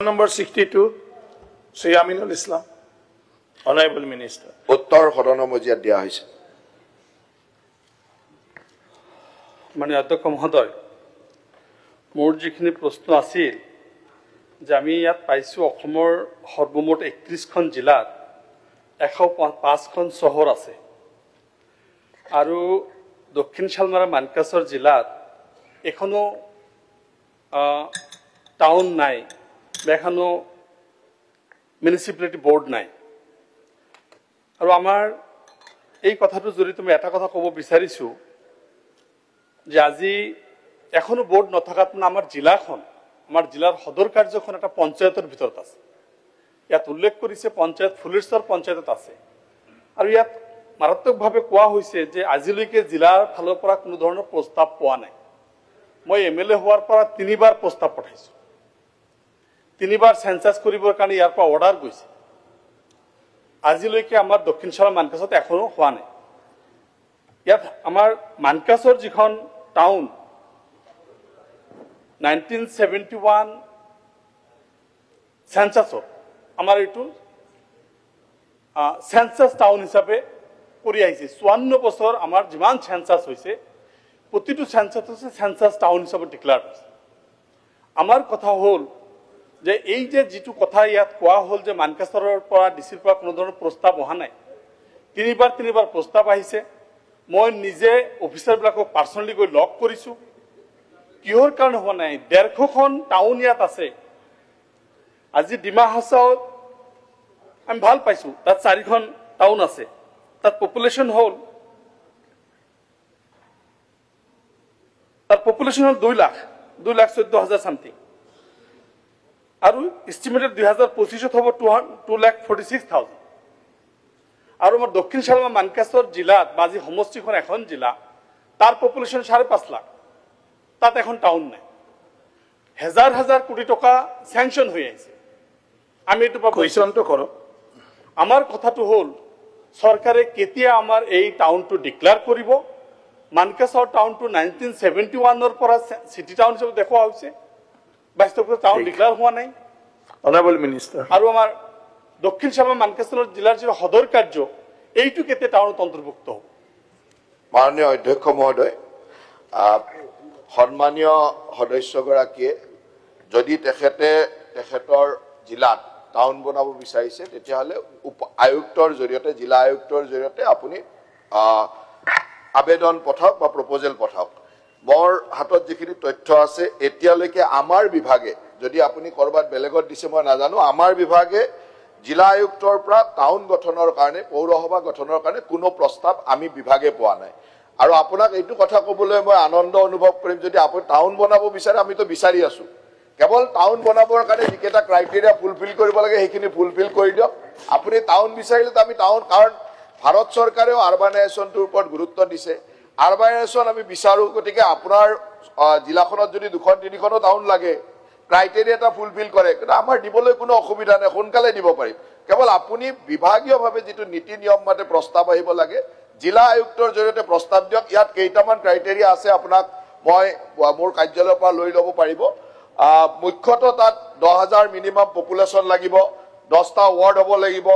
Number 62, Sri Aminul Islam, Honorable Minister. উত্তৰ সদনৰ মজিয়াত দিয়া হৈছে। মানে অধ্যক্ষ মহোদয়, মোৰ যিখিনি প্ৰশ্ন আছিল যে আমি ইয়াত পাইছোঁ অসমৰ সৰ্বমুঠ 31খন জিলাত 105খন চহৰ আছে আৰু দক্ষিণ শালমাৰা মানকাছৰ জিলাত এখনো টাউন নাই, এখনো মিউনিচিপালিটি বোৰ্ড নাই। আৰু আমাৰ এই কথাটো জড়িত মই এটা কথা ক'ব বিচাৰিছোঁ যে আজি এখনো বোৰ্ড নথকাত আমাৰ জিলাখন, আমাৰ জিলাৰ সদৰ কাৰ্যখন এটা পঞ্চায়তৰ ভিতৰত আছে। ইয়াত উল্লেখ কৰিছে পঞ্চায়ত ফুলেশ্বৰ পঞ্চায়তত আছে আৰু ইয়াত মাৰাত্মকভাৱে কোৱা হৈছে যে আজিলৈকে জিলাৰ ফালৰ পৰা কোনো ধৰণৰ প্ৰস্তাৱ পোৱা নাই। মই MLA হোৱাৰ পৰা 3বাৰ প্ৰস্তাৱ পঠাইছোঁ, 3বাৰ সেন্সাস কৰিবৰ কাৰণে ইয়াৰ পৰা অৰ্ডাৰ গৈছে। আজিলৈকে আমাৰ দক্ষিণ শালমাৰা মানকাছত এখনো হোৱা নাই। ইয়াত আমাৰ মানকাছৰ যিখন টাউন 1971 সেন্সাছত আমাৰ এইটো সেন্সাস টাউন হিচাপে কৰি আহিছে। 54 বছৰ আমাৰ যিমান সেন্সাস হৈছে প্ৰতিটো সেন্সাস হৈছে সেন্সাস টাউন হিচাপে ডিক্লেয়াৰ হৈছে। আমাৰ কথা হ'ল যে এই যে যিটো কথা ইয়াত কোৱা হ'ল যে মানকাছৰৰ পৰা ডিচিৰ পৰা কোনো ধৰণৰ প্ৰস্তাৱ অহা নাই, 3বাৰ প্ৰস্তাৱ আহিছে। মই নিজে অফিচাৰবিলাকক পাৰ্চনেলি গৈ লগ কৰিছোঁ। কিহৰ কাৰণে হোৱা নাই? 150খন টাউন ইয়াত আছে। আজি ডিমা হাছাওত আমি ভাল পাইছোঁ, তাত 4খন টাউন আছে, তাত পপুলেশ্যন হ'ল 2,14,000 সামথিং আৰু এষ্টিমেটেড 2025 হ'ব 2,46,000। আৰু আমাৰ দক্ষিণ শালমাৰা মানকাছৰ জিলাত বা আজি সমষ্টিখন এখন জিলা, তাৰ পপুলেশ্যন 5.5 লাখ, তাত এখন টাউন নাই। হাজাৰ কোটি টকা চেংচন হৈ আহিছে। আমি এইটো কুৱেশ্যনটো কৰক। আমাৰ কথাটো হ'ল চৰকাৰে কেতিয়া আমাৰ এই টাউনটো ডিক্লেয়াৰ কৰিব? মানকাছৰ টাউনটো 1971 পৰা চিটি টাউন হিচাপে দেখুওৱা হৈছে, বাস্তৱত টাউন ডিক্লেয়াৰ হোৱা নাই। Honorable Minister. আৰু আমাৰ দক্ষিণ শালমাৰা মানকাছৰ জিলাৰ যি সদৰ কাৰ্য, এইটো কেতিয়া টাউনত অন্তৰ্ভুক্ত হ'ব? মাননীয় অধ্যক্ষ মহোদয়, সন্মানীয় সদস্যগৰাকীয়ে যদি তেখেতৰ জিলাত টাউন বনাব বিচাৰিছে তেতিয়াহ'লে আয়ুক্তৰ জৰিয়তে, জিলা আয়ুক্তৰ জৰিয়তে আপুনি আবেদন পঠাওক বা প্ৰপ'জেল পঠাওক। মোৰ হাতত যিখিনি তথ্য আছে এতিয়ালৈকে আমাৰ বিভাগে, যদি আপুনি ক'ৰবাত বেলেগত দিছে মই নাজানো, আমাৰ বিভাগে জিলা আয়ুক্তৰ পৰা টাউন গঠনৰ কাৰণে, পৌৰসভা গঠনৰ কাৰণে কোনো প্ৰস্তাৱ আমি বিভাগে পোৱা নাই। আৰু আপোনাক এইটো কথা ক'বলৈ মই আনন্দ অনুভৱ কৰিম, যদি আপুনি টাউন বনাব বিচাৰে, আমিতো বিচাৰি আছোঁ, কেৱল টাউন বনাবৰ কাৰণে যিকেইটা ক্ৰাইটেৰিয়া ফুলফিল কৰিব লাগে সেইখিনি ফুলফিল কৰি দিয়ক। আপুনি টাউন বিচাৰিলেতো আমি টাউন, কাৰণ ভাৰত চৰকাৰেও আৰবানাইজেশ্যনটোৰ ওপৰত গুৰুত্ব দিছে। আৰবানাইজেশ্যন আমি বিচাৰোঁ, গতিকে আপোনাৰ জিলাখনত যদি 2-3খনো টাউন লাগে, ক্ৰাইটেৰিয়া এটা ফুলফিল কৰে, কিন্তু আমাৰ দিবলৈ কোনো অসুবিধা নাই, সোনকালে দিব পাৰিম। কেৱল আপুনি বিভাগীয়ভাৱে যিটো নীতি নিয়ম মতে প্ৰস্তাৱ আহিব লাগে, জিলা আয়ুক্তৰ জৰিয়তে প্ৰস্তাৱ দিয়ক। ইয়াত কেইটামান ক্ৰাইটেৰিয়া আছে, আপোনাক মই মোৰ কাৰ্যালয়ৰ পৰা লৈ ল'ব পাৰিব। মুখ্যতঃ তাত 10,000 মিনিমাম পপুলেশ্যন লাগিব, 10টা ৱাৰ্ড হ'ব লাগিব,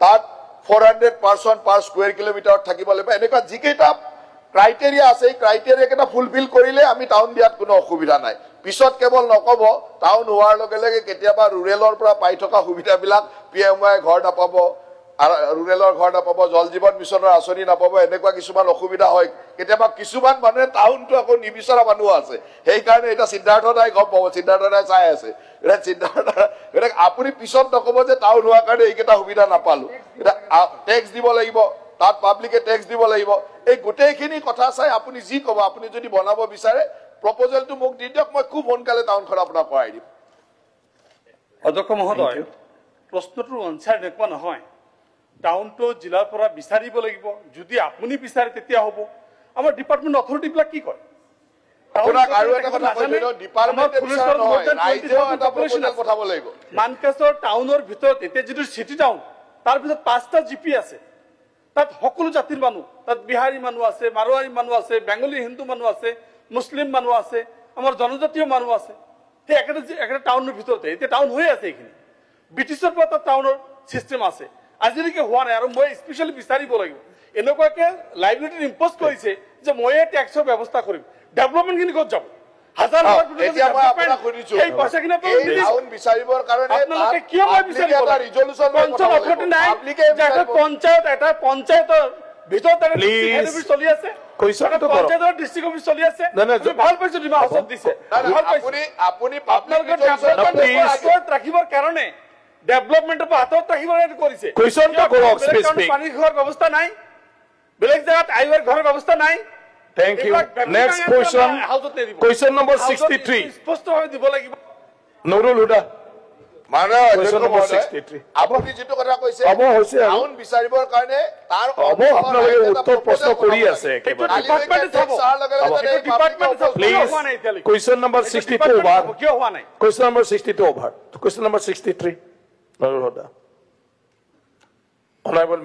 তাত 400 পাৰ্চন পাৰ স্কুৱেৰ কিলোমিটাৰত থাকিব লাগিব। এনেকুৱা যিকেইটা ক্ৰাইটেৰিয়া আছে, এই ক্ৰাইটেৰিয়া কেইটা ফুলফিল কৰিলে আমি টাউন দিয়াত কোনো অসুবিধা নাই। পিছত কেৱল নক'ব টাউন হোৱাৰ লগে লগে কেতিয়াবা ৰুৰেলৰ পৰা পাই থকা সুবিধাবিলাক PMY ঘৰ নাপাব, ৰুৰেলৰ ঘৰ নাপাব, জল জীৱন মিছনৰ আঁচনি নাপাব, এনেকুৱা কিছুমান অসুবিধা হয়। কেতিয়াবা কিছুমান মানুহে টাউনটো আকৌ নিবিচৰা মানুহ আছে, সেইকাৰণে এতিয়া সিদ্ধাৰ্থ দাই গম পাব, সিদ্ধাৰ্থ দাই চাই আছে, এতিয়া আপুনি পিছত নক'ব যে টাউন হোৱাৰ কাৰণে এইকেইটা সুবিধা নাপালোঁ। এতিয়া টেক্স দিব লাগিব, তাত পাব্লিকে টেক্স দিব লাগিব। এই গোটেইখিনি কথা চাই আপুনি যি ক'ব, আপুনি যদি বনাব বিচাৰে প্ৰপ'জেলটো মোক দি দিয়ক, মই খুব সোনকালে টাউনখন আপোনাক কৰাই দিম। অধ্যক্ষ মহোদয়, প্ৰশ্নটোৰ আনচাৰ এনেকুৱা নহয়। টাউনটো জিলাৰ পৰা বিচাৰিব লাগিব, যদি আপুনি বিচাৰে তেতিয়া হ'ব। আমাৰ ডিপাৰ্টমেণ্ট অথৰিটিবিলাক কি কয়? আপোনাক আৰু এটা কথা কৈ দিওঁ, ডিপাৰ্টমেণ্টে বিচাৰা নহয়, ৰাইজেও এটা প্ৰপ'জেল পঠাব লাগিব। মানকাছৰ টাউনৰ ভিতৰত এতিয়া যিটো চিটি টাউন, তাৰ ভিতৰত 5টা GP আছে, তাত সকলো জাতিৰ মানুহ, তাত বিহাৰী মানুহ আছে, মাৰোৱাৰী মানুহ আছে, বেংগলী হিন্দু মানুহ আছে, মুছলিম মানুহ আছে, আমাৰ জনজাতীয় মানুহ আছে। সেই একটা টাউনেৰ ভিতৰতে এতিয়া টাউন হৈ আছে এইখিনি ব্ৰিটিছৰ পৰা এটা টাউনৰ চিষ্টেম আছে আজিলৈকে হোৱা নাই আৰু মই স্পেচিয়েলি বিচাৰিব লাগিব এনেকুৱাকে লাইবিলিটি ইম্প'জ কৰিছে যে ময়ে টেক্সৰ ব্যৱস্থা কৰিম ডেভেলপমেণ্টখিনি ক'ত যাব হাজাৰ এতিয়া মই আপোনাক সুধিছো সেই পইচাখিনি আপোনালোকে নিদিছে। টাউন বিচাৰিবৰ কাৰণে আপোনালোকে কিয় মই বিচাৰিব এটা ৰিজলিউচন পঞ্চায়ত অথৰিটি নাই যে এটা পঞ্চায়তৰ ভিতৰত এটা Please. হেড অফিচ চলি আছে Question এটা টো কৰক। পঞ্চায়তৰ ডিষ্ট্ৰিক্ট অফিচ চলি আছে নাই, নাই, আমি ভাল পাইছো ডিমা হাউচত দিছে ভাল পাইছো আপুনি আপোনালোকৰ No, please. হাতত ৰাখিবৰ কাৰণে ডেভেলপমেণ্টৰ পৰা হাতত ৰাখিবৰ কাৰণে কৰিছে Question টো কৰক, বেলেগ specific. পানী খোৱাৰ ব্যৱস্থা নাই বেলেগ জায়গাত আইৱাৰ ঘৰৰ ব্যৱস্থা নাই Thank you. এইবিলাক ব্যক্তিগত Next কামত question. হাউচত নিদিব। Question number হাউচত 63. স্পষ্টভাৱে দিব লাগিব নুৰুল হুদা মানে Question number 63. আপুনি যিটো কথা কৈছে হ'ব, হৈছে আৰু। টাউন বিচাৰিবৰ কাৰণে তাৰ হ'ব, আপোনালোকে উত্তৰ প্ৰশ্ন কৰি আছে একেবাৰে। ডিপাৰ্টমেণ্টে চাব। Please. হোৱা নাই এতিয়ালৈকে। Question number 62 ডিপাৰ্টমেণ্টে over. চাব, কিয় হোৱা নাই Question number 62 over. Question number 63. Nurul Huda. Honorable